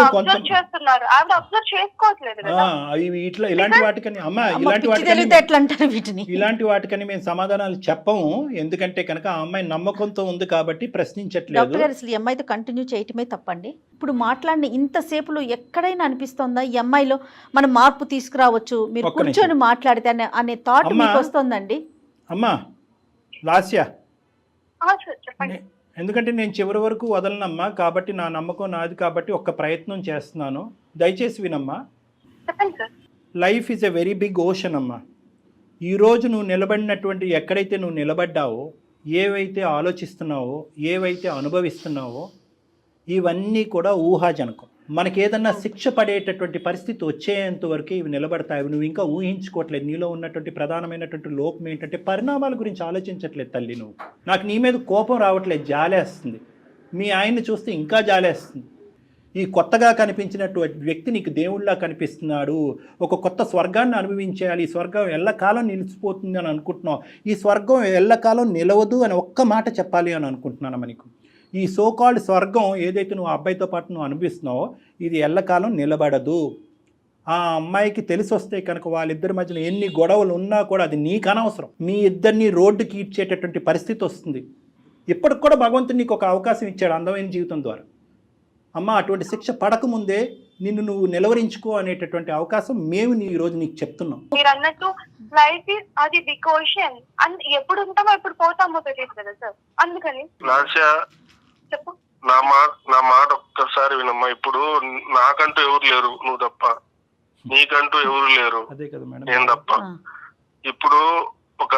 అబ్జర్వ్ చేస్తున్నారు. ఆవిడ అబ్జర్వ్ చేసుకోవట్లేదు కదా. ఇలాంటి వాటికని అమ్మ ఇలాంటి వాటికని మేము సమాధానాలు చెప్పము. ఎందుకంటే కనుక ఆ అమ్మాయి నమ్మకంతో ఉంది కాబట్టి ప్రశ్నించట్లేదు. అసలు ఈ అమ్మాయితో కంటిన్యూ చేయటమే తప్పండి. ఇప్పుడు మాట్లాడిన ఇంతసేపులో ఎక్కడైనా అనిపిస్తోందా ఈ అమ్మాయిలో మనం మార్పు తీసుకురావచ్చు, మీరు కూర్చొని మాట్లాడితే అనే థాట్ మీకు వస్తుందండి? అమ్మా లాస్య, చెప్పండి. ఎందుకంటే నేను చివరి వరకు వదలనమ్మా, కాబట్టి నా నమ్మకం నాది కాబట్టి ఒక్క ప్రయత్నం చేస్తున్నాను. దయచేసి వినమ్మా. Life is a very big ocean అమ్మా. ఈరోజు నువ్వు నిలబడినటువంటి ఎక్కడైతే నువ్వు నిలబడ్డావో, ఏవైతే ఆలోచిస్తున్నావో, ఏవైతే అనుభవిస్తున్నావో, ఇవన్నీ కూడా ఊహాజనకం. మనకి ఏదన్నా శిక్ష పడేటటువంటి పరిస్థితి వచ్చేంత వరకు ఇవి నిలబడతాయి. నువ్వు ఇంకా ఊహించుకోవట్లేదు. నీలో ఉన్నటువంటి ప్రధానమైనటువంటి లోపం ఏంటంటే పరిణామాల గురించి ఆలోచించట్లేదు తల్లి. నువ్వు నాకు నీ మీద కోపం రావట్లేదు, జాలేస్తుంది. మీ ఆయన్ని చూస్తే ఇంకా జాలేస్తుంది. ఈ కొత్తగా కనిపించినటువంటి వ్యక్తి నీకు దేవుళ్ళలా కనిపిస్తున్నాడు. ఒక కొత్త స్వర్గాన్ని అనుభవించేయాలి, ఈ స్వర్గం ఎల్లకాలం నిలిచిపోతుంది అని అనుకుంటున్నావు. ఈ స్వర్గం ఎల్లకాలం నిలవదు అని ఒక్క మాట చెప్పాలి అని అనుకుంటున్నాను. నీకు ఈ సోకాల్డ్ స్వర్గం ఏదైతే నువ్వు అబ్బాయితో పాటు నువ్వు అనుభవిస్తున్నావో ఇది ఎల్లకాలం నిలబడదు. ఆ అమ్మాయికి తెలిసి వస్తే కనుక వాళ్ళిద్దరి మధ్యలో ఎన్ని గొడవలు ఉన్నా కూడా అది నీకు అనవసరం. మీ ఇద్దరిని రోడ్డుకి ఇచ్చేటటువంటి పరిస్థితి వస్తుంది. ఇప్పటికి కూడా భగవంతుడు నీకు ఒక అవకాశం ఇచ్చాడు అందమైన జీవితం ద్వారా. అమ్మ అటువంటి శిక్ష పడకముందే నిన్ను నువ్వు నిలవరించుకో అనేటటువంటి అవకాశం మేము ఈరోజు నీకు చెప్తున్నాం. మీరు అన్నట్టు లైఫ్ ఇస్ అది బిగ్ ఓషన్. ఎప్పుడు ఉంటామో ఎప్పుడు పోతామో తెలియదు కదా సార్. అందుకని చెప్పు. నా మాట ఒక్కసారి వినమ్మా. ఇప్పుడు నాకంటూ ఎవరు లేరు, నువ్వు తప్ప. నీకంటూ ఎవరు లేరు, నేను తప్ప. ఇప్పుడు ఒక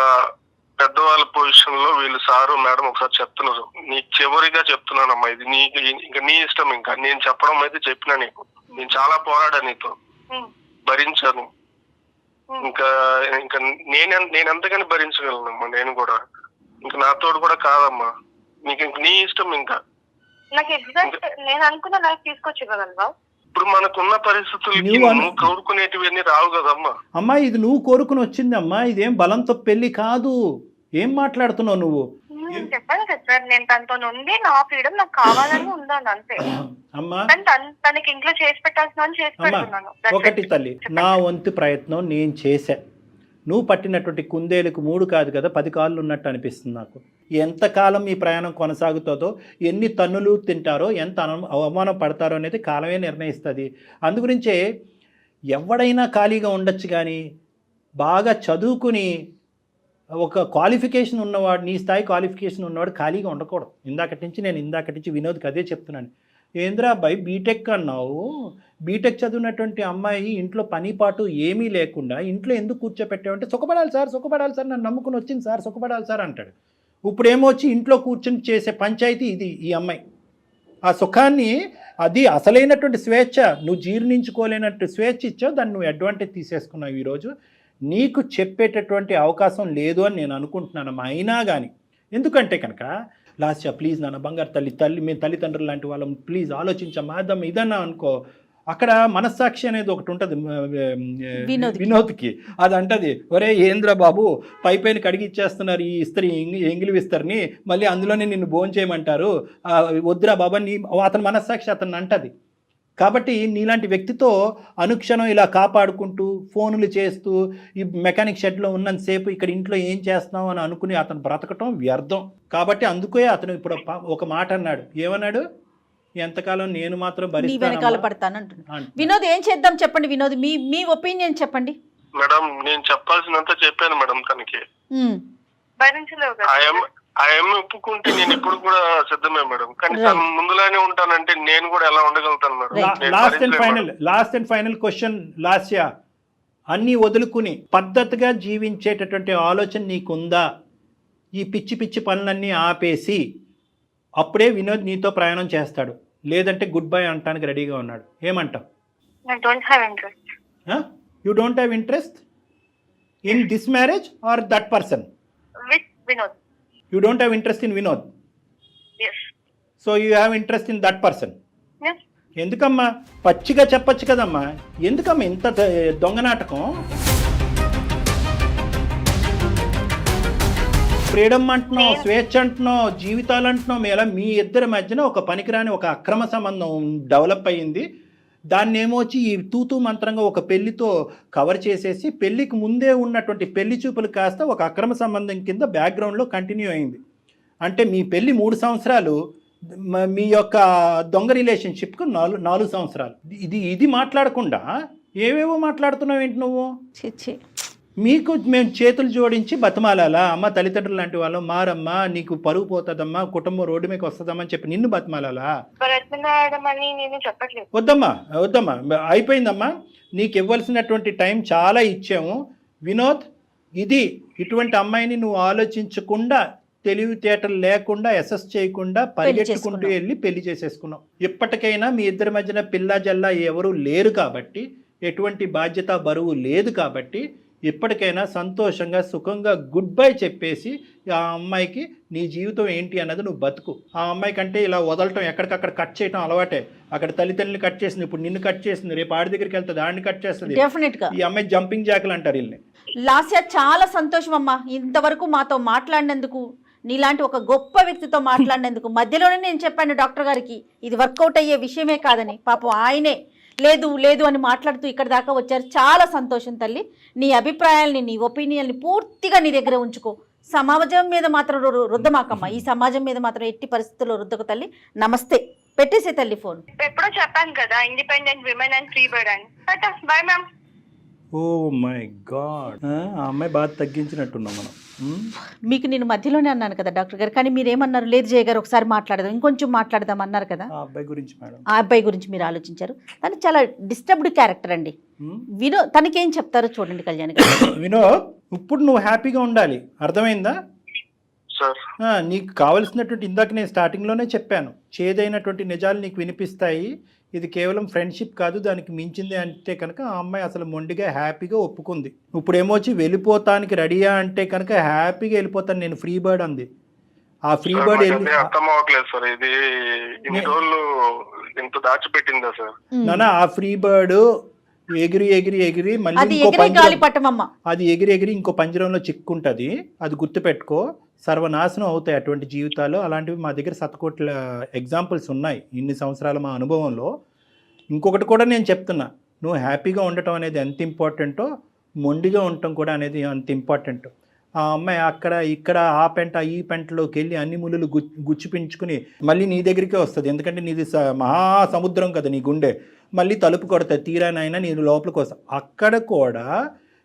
పెద్దవాళ్ళ పొజిషన్ లో వీళ్ళు సారు మేడం ఒకసారి చెప్తున్నారు. నీకు చివరిగా చెప్తున్నానమ్మా, ఇది నీకు ఇంకా నీ ఇష్టం. ఇంకా నేను చెప్పడం అయితే చెప్పినా నీకు. నేను చాలా పోరాడా నీతో, భరించాను. ఇంకా ఇంకా నేను ఎంతగాని భరించగలనమ్మా. నేను కూడా ఇంకా నాతోడు కూడా కాదమ్మా. నీకు ఇంక నీ ఇష్టం. ఇంకా నాకు ఎగ్జాక్ట్ నేను అనుకున్న లైఫ్ తీసుకొచ్చి ఇవ్వగలవా? ఇప్పుడు మనకున్న పరిస్థితులకి నువ్వు కోరుకునేటివన్నీ రావు కదమ్మా. అమ్మా ఇది నువ్వు కోరుకుని వచ్చింది అమ్మా. ఇదేం బలంతో పెళ్లి కాదు. ఏం మాట్లాడుతున్నావు నువ్వు? నేను చెప్పాను కదా సార్, నేను తనతో ఉంది, నా ఫ్రీడమ్ నాకు కావాలని ఉండాలి అంతే. అమ్మా కానీ తనకి ఇంట్లో చేసి పెట్టాల్సిన చేసి పెడుతున్నాను. ఒకటి తల్లి, నా వంతు ప్రయత్నం నేను చేశా. నువ్వు పట్టినటువంటి కుందేలకు 3 కాదు కదా 10 కాళ్ళు ఉన్నట్టు అనిపిస్తుంది నాకు. ఎంతకాలం ఈ ప్రయాణం కొనసాగుతుందో, ఎన్ని తన్నులు తింటారో, ఎంత అవమానం పడతారో అనేది కాలమే నిర్ణయిస్తుంది. అందుగురించే ఎవడైనా ఖాళీగా ఉండొచ్చు, కానీ బాగా చదువుకుని ఒక క్వాలిఫికేషన్ ఉన్నవాడు, నీ స్థాయి క్వాలిఫికేషన్ ఉన్నవాడు ఖాళీగా ఉండకూడదు. ఇందాకటి నుంచి వినోద్కి అదే చెప్తున్నాను. ఏంద్రా అబ్బాయి బీటెక్ అన్నావు, బీటెక్ చదివినటువంటి అమ్మాయి ఇంట్లో పని పాటు ఏమీ లేకుండా ఇంట్లో ఎందుకు కూర్చోపెట్టావంటే, సుఖపడాలి సార్ నన్ను నమ్ముకుని వచ్చింది సార్, సుఖపడాలి సార్ అంటాడు. ఇప్పుడేమో వచ్చి ఇంట్లో కూర్చొని చేసే పంచాయతీ ఇది ఈ అమ్మాయి. ఆ సుఖాన్ని, అది అసలైనటువంటి స్వేచ్ఛ, నువ్వు జీర్ణించుకోలేనట్టు స్వేచ్ఛ ఇచ్చావు, దాన్ని నువ్వు అడ్వాంటేజ్ తీసేసుకున్నావు. ఈరోజు నీకు చెప్పేటటువంటి అవకాశం లేదు అని నేను అనుకుంటున్నానమ్మా. అయినా కానీ ఎందుకంటే కనుక లాస్య ప్లీజ్ నాన్న, బంగారు తల్లి మేము తల్లిదండ్రులు లాంటి వాళ్ళం, ప్లీజ్ ఆలోచించమ్మా, అదమ్మా ఇదన్నా అనుకో. అక్కడ మనస్సాక్షి అనేది ఒకటి ఉంటుంది వినోద్కి. అది అంటది, ఒరే ఏంద్ర బాబు పైపైన కడిగి ఇచ్చేస్తున్నారు ఈ ఇస్త్రీ, ఎంగిలి విస్తరిని, మళ్ళీ అందులోనే నిన్ను భోంచేయమంటారు, వద్దురా బాబా నీ, అతని మనస్సాక్షి అతన్ని అంటది. కాబట్టి నీలాంటి వ్యక్తితో అనుక్షణం ఇలా కాపాడుకుంటూ ఫోన్లు చేస్తూ ఈ మెకానిక్ షెడ్లో ఉన్నంతసేపు ఇక్కడ ఇంట్లో ఏం చేస్తున్నావు అని అనుకుని అతను బ్రతకటం వ్యర్థం. కాబట్టి అందుకే అతను ఇప్పుడు ఒక మాట అన్నాడు. ఏమన్నాడు? ఎంతకాలం నేను మాత్రం వెనకాల పడతాను అంటున్నాను. వినోద్ ఏం చేద్దాం చెప్పండి. వినోద్ మీ ఒపీనియన్ చెప్పండి. మేడం నేను చెప్పాల్సినంత చెప్పాను మేడం తనకి. ఆయన ఒప్పుకుంటే నేను ఇప్పుడు కూడా సిద్ధమే మేడం, కానీ తను ముందులానే ఉంటానంటే నేను కూడా ఎలా ఉండగలుగుతాను madam? Last and final question Lasya, అన్నీ వదులుకుని పద్ధతిగా జీవించేటటువంటి ఆలోచన నీకుందా? ఈ పిచ్చి పనులన్నీ ఆపేసి అప్పుడే వినోద్ నీతో ప్రయాణం చేస్తాడు, లేదంటే గుడ్ బై అంటానికి రెడీగా ఉన్నాడు. ఏమంటావు? You don't have interest in this marriage or that person? Vinod. You don't have interest in Vinod? Yes. So you have interest in that person? Yes. ఎందుకమ్మా పచ్చిగా చెప్పచ్చు కదమ్మా, ఎందుకమ్మా ఇంత దొంగ నాటకం? ఫ్రీడమ్ అంటున్నావు, స్వేచ్ఛ అంటున్నావు, జీవితాలు అంటున్నావు, ఎలా మీ ఇద్దరి మధ్యన ఒక పనికిరాని ఒక అక్రమ సంబంధం డెవలప్ అయ్యింది. దాన్ని ఏమో వచ్చి ఈ తూతూ మంత్రంగా ఒక పెళ్లితో కవర్ చేసేసి పెళ్లికి ముందే ఉన్నటువంటి పెళ్లి చూపులు కాస్త ఒక అక్రమ సంబంధం కింద బ్యాక్గ్రౌండ్లో కంటిన్యూ అయింది. అంటే మీ పెళ్లి 3 సంవత్సరాలు, మీ యొక్క దొంగ రిలేషన్షిప్కు 4 సంవత్సరాలు. ఇది మాట్లాడకుండా ఏవేవో మాట్లాడుతున్నావు ఏంటి నువ్వు? మీకు మేము చేతులు జోడించి బతిమాలాలా? అమ్మ తల్లిదండ్రులు లాంటి వాళ్ళు మారమ్మా, నీకు పరుగు పోతుందమ్మా, కుటుంబం రోడ్డు మీకు వస్తుందమ్మా అని చెప్పి నిన్ను బతిమాలాలా? వద్దమ్మా అయిపోయిందమ్మా, నీకు ఇవ్వాల్సినటువంటి టైం చాలా ఇచ్చాము. వినోద్, ఇటువంటి అమ్మాయిని నువ్వు ఆలోచించకుండా, తెలివితేటలు లేకుండా, అసెస్ చేయకుండా పరిగెట్టుకుంటూ వెళ్ళి పెళ్లి చేసేసుకున్నావు. ఇప్పటికైనా మీ ఇద్దరి మధ్యన పిల్ల జల్లా ఎవరు లేరు కాబట్టి, ఎటువంటి బాధ్యత బరువు లేదు కాబట్టి ఇప్పటికైనా సంతోషంగా సుఖంగా గుడ్ బై చెప్పేసి ఆ అమ్మాయికి నీ జీవితం ఏంటి అన్నది నువ్వు బతుకు. ఆ అమ్మాయి కంటే ఇలా వదలటం, ఎక్కడికక్కడ కట్ చేయటం అలవాటే. అక్కడ తల్లిదండ్రులు కట్ చేసింది, ఇప్పుడు నిన్ను కట్ చేసింది, రేపు ఆడి దగ్గరికి వెళ్తుంది, ఆడిని కట్ చేస్తుంది. ఈ అమ్మాయి జంపింగ్ జాకులు అంటారు వీళ్ళని. లాస్య చాలా సంతోషం అమ్మా, ఇంతవరకు మాతో మాట్లాడినందుకు, నీలాంటి ఒక గొప్ప వ్యక్తితో మాట్లాడినందుకు. మధ్యలోనే నేను చెప్పాను డాక్టర్ గారికి ఇది వర్కౌట్ అయ్యే విషయమే కాదని, పాపం ఆయనే లేదు అని మాట్లాడుతూ ఇక్కడ దాకా వచ్చారు. చాలా సంతోషం తల్లి. నీ అభిప్రాయాల్ని, నీ ఒపీనియన్ని పూర్తిగా నీ దగ్గర ఉంచుకో. సమాజం మీద మాత్రం రుద్దమాకమ్మ, ఈ సమాజం మీద మాత్రం ఎట్టి పరిస్థితుల్లో రుద్దకు తల్లి. నమస్తే, పెట్టేసే తల్లి ఫోన్. ఎప్పుడో చెప్పాను కదా, independent women and free bird అని. Bye ma'am. Oh my God, ఆ అమ్మాయి బాగా తగ్గించినట్టున్నాం మనం. మీకు నేను మధ్యలోనే అన్నాను కదా డాక్టర్ గారు, కానీ మీరు ఏమన్నారు? లేదు జయ గారు ఒకసారి మాట్లాడదాం, ఇంకొంచెం మాట్లాడదాం అన్నారు కదా. ఆ అబ్బాయి గురించి మేడం, ఆ అబ్బాయి గురించి మీరు ఆలోచించారు. తను చాలా డిస్టర్బ్డ్ క్యారెక్టర్ అండి. తనకేం చెప్తారో చూడండి కళ్యాణ్ గారు. ఇప్పుడు నువ్వు హ్యాపీగా ఉండాలి, అర్థమైందా? నీకు కావలసినటువంటి, ఇందాక నేను స్టార్టింగ్లోనే చెప్పాను, చేదైనటువంటి నిజాలు నీకు వినిపిస్తాయి. ఇది కేవలం ఫ్రెండ్షిప్ కాదు, దానికి మించింది అంటే కనుక ఆ అమ్మాయి అసలు మొండిగా హ్యాపీగా ఒప్పుకుంది. ఇప్పుడు ఏమొచ్చి వెళ్ళిపోతానికి రెడీయా అంటే కనుక హ్యాపీగా వెళ్ళిపోతాను నేను, ఫ్రీ బర్డ్ అంది. ఆ ఫ్రీ బర్డ్ అర్థం అవ్వట్లేదు సార్, ఇది ఇన్ని రోజులు ఇంత దాచిపెట్టిందా సార్? నానా ఆ ఫ్రీ బర్డ్ ఎగిరి మళ్ళీ అది ఎగిరి ఇంకో పంజరంలో చిక్కుంటది. అది గుర్తుపెట్టుకో. సర్వనాశనం అవుతాయి అటువంటి జీవితాలు. అలాంటివి మా దగ్గర శతకోట్ల ఎగ్జాంపుల్స్ ఉన్నాయి ఇన్ని సంవత్సరాల మా అనుభవంలో. ఇంకొకటి కూడా నేను చెప్తున్నా, నువ్వు హ్యాపీగా ఉండటం అనేది ఎంత ఇంపార్టెంటో మొండిగా ఉండటం కూడా అనేది అంత ఇంపార్టెంట్. ఆ అమ్మాయి అక్కడ ఇక్కడ ఆ పెంట ఈ పెంటలోకి వెళ్ళి అన్ని ముళ్ళు గుచ్చిపించుకుని మళ్ళీ నీ దగ్గరికే వస్తుంది. ఎందుకంటే నీది మహాసముద్రం కదా నీ గుండె. మళ్ళీ తలుపు కొడతాయి, తీరానైనా నీ లోపలికి వస్తా. అక్కడ కూడా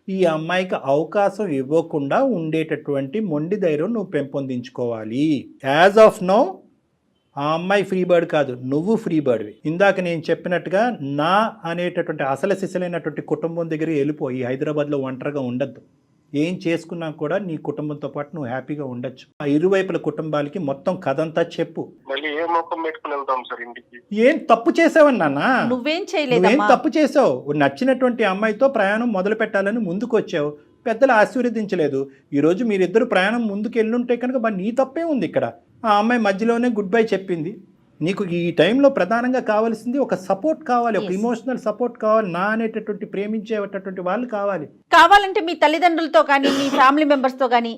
ఈ అమ్మాయికి అవకాశం ఇవ్వకుండా ఉండేటటువంటి మొండి ధైర్యం నువ్వు పెంపొందించుకోవాలి. యాజ్ ఆఫ్ నౌ ఆ అమ్మాయి ఫ్రీ బర్డ్ కాదు, నువ్వు ఫ్రీ బర్డ్వి. ఇందాక నేను చెప్పినట్టుగా నా అనేటటువంటి అసలు సిసలైనటువంటి కుటుంబం దగ్గర వెళ్ళిపోయి హైదరాబాద్లో ఒంటరిగా ఉండద్దు. ఏం చేసుకున్నా కూడా నీ కుటుంబంతో పాటు నువ్వు హ్యాపీగా ఉండొచ్చు. ఆ ఇరువైపుల కుటుంబాలకి మొత్తం కథంతా చెప్పు. మళ్ళీ ఏ ముఖం పెట్టుకుని వెళ్తాం సార్ ఇంటికి? ఏం తప్పు చేసావని నాన్న? నువ్వేం చేయలేదు, నువ్వేం తప్పు చేసావు? నచ్చినటువంటి అమ్మాయితో ప్రయాణం మొదలు పెట్టాలని ముందుకు వచ్చావు, పెద్దలు ఆశీర్వదించలేదు. ఈరోజు మీరిద్దరు ప్రయాణం ముందుకు వెళ్ళుంటే కనుక మరి నీ తప్పే ఉంది ఇక్కడ. ఆ అమ్మాయి మధ్యలోనే గుడ్ బై చెప్పింది. నీకు ఈ టైంలో ప్రధానంగా కావాల్సింది ఒక సపోర్ట్ కావాలి, ఒక ఇమోషనల్ సపోర్ట్ కావాలి. నా అనేటటువంటి ప్రేమించేటటువంటి వాళ్ళు కావాలంటే మీ తల్లిదండ్రులతో కానీ మీ ఫ్యామిలీ మెంబర్స్తో కానీ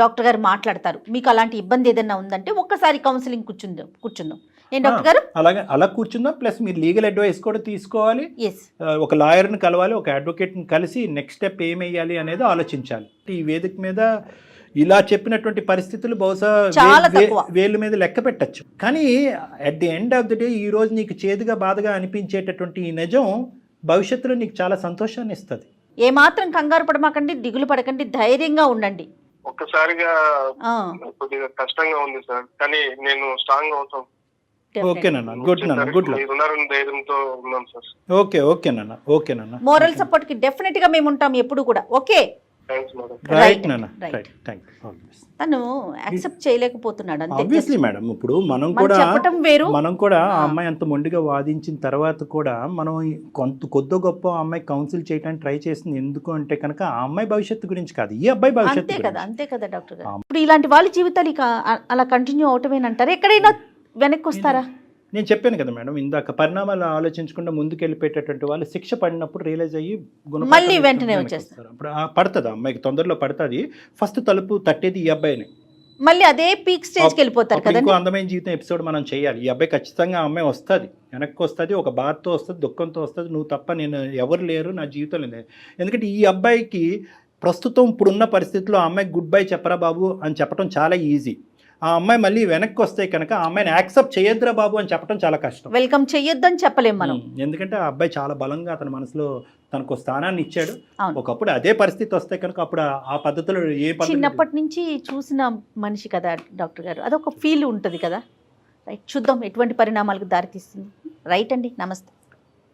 డాక్టర్ గారు మాట్లాడతారు. మీకు అలాంటి ఇబ్బంది ఏదైనా ఉందంటే ఒక్కసారి కౌన్సిలింగ్ కూర్చుందాం. ఏం డాక్టర్ గారు? అలా కూర్చుందాం. ప్లస్ మీరు లీగల్ అడ్వైస్ కూడా తీసుకోవాలి. ఒక లాయర్ని కలవాలి, ఒక అడ్వకేట్ని కలిసి నెక్స్ట్ స్టెప్ ఏమేయాలి అనేది ఆలోచించాలి. ఈ వేదిక మీద ఇలా చెప్పినటువంటి పరిస్థితులు బహుశా వేళ్ళ మీద లెక్క పెట్టచ్చు. కానీ at the end of the day ఈ రోజు నీకు చేదుగా బాధగా అనిపించేటటువంటి ఈ నిజం భవిష్యత్తులో నీకు చాలా సంతోషాన్ని ఇస్తుంది. ఏమాత్రం కంగారు పడమాకండి, దిగులు పడకండి, ధైర్యంగా ఉండండి. ఒక్కసారిగా కొద్దిగా కష్టంగా ఉంది సార్, కానీ నేను స్ట్రాంగ్ అవుతాం. ఓకేనన్నా, గుడ్ నాన్న, గుడ్ లక్. ధైర్యంతో ఉన్నాం సార్. ఓకేనన్నా. మోరల్ సపోర్ట్ కి డెఫినెట్ గా మేము ఉంటాం ఎప్పుడు కూడా. ఓకే, రైట్ నాన్న, రైట్. తను యాక్సెప్ట్ చేయలేకపోతున్నాడు అంతే. ఆబ్వియస్లీ మేడం, ఇప్పుడు మనం కూడా ఆ అమ్మాయి అంత మొండిగా వాదించిన తర్వాత కూడా మనం కొద్ది గొప్ప ఆ అమ్మాయి కౌన్సిల్ చేయడానికి ట్రై చేసింది. ఎందుకు అంటే కనుక ఆ అమ్మాయి భవిష్యత్తు గురించి కాదు, ఈ అబ్బాయి భవిష్యత్తు. అంతే కదా డాక్టర్ గారు. ఇప్పుడు ఇలాంటి వాళ్ళ జీవితాలు ఇక అలా కంటిన్యూ అవటమేనంటారు? ఎక్కడైనా వెనక్కి వస్తారా? నేను చెప్పాను కదా మేడం ఇందాక, పరిణామాలు ఆలోచించకుండా ముందుకు వెళ్ళిపోయేటటువంటి వాళ్ళు శిక్ష పడినప్పుడు రియలైజ్ అయ్యి మళ్ళీ వెంటనే వచ్చేస్తారు. అప్పుడు పడుతుంది, అమ్మాయికి తొందరలో పడుతుంది. ఫస్ట్ తలుపు తట్టేది ఈ అబ్బాయిని. మళ్ళీ అదే పీక్ స్టేజ్కి వెళ్ళిపోతారు కదా. ఇంకో అందమైన జీవితం ఎపిసోడ్ మనం చేయాలి. ఈ అబ్బాయి ఖచ్చితంగా ఆ అమ్మాయి వస్తుంది, వెనక్కి వస్తుంది, ఒక బాధతో వస్తుంది, దుఃఖంతో వస్తుంది. నువ్వు తప్ప నేను ఎవరు లేరు నా జీవితంలో లేదు. ఎందుకంటే ఈ అబ్బాయికి ప్రస్తుతం ఇప్పుడున్న పరిస్థితుల్లో ఆ అమ్మాయికి గుడ్ బై చెప్పరా బాబు అని చెప్పడం చాలా ఈజీ. ఆ అమ్మాయి మళ్ళీ వెనక్కి వస్తే కనుక ఆ అమ్మాయిని యాక్సెప్ట్ చేయొద్దురా బాబు అని చెప్పడం చాలా కష్టం. వెల్కమ్ చేయొద్దని చెప్పలేం మనం. ఎందుకంటే ఆ అబ్బాయి చాలా బలంగా అతని మనసులో తనకు స్థానాన్ని ఇచ్చాడు. ఒకప్పుడు అదే పరిస్థితి వస్తే కనుక అప్పుడు ఆ పద్ధతిలో చిన్నప్పటి నుంచి చూసిన మనిషి కదా డాక్టర్ గారు, అదొక ఫీల్ ఉంటుంది కదా. రైట్, చూద్దాం ఎటువంటి పరిణామాలకు దారితీస్తుంది. రైట్ అండి, నమస్తే.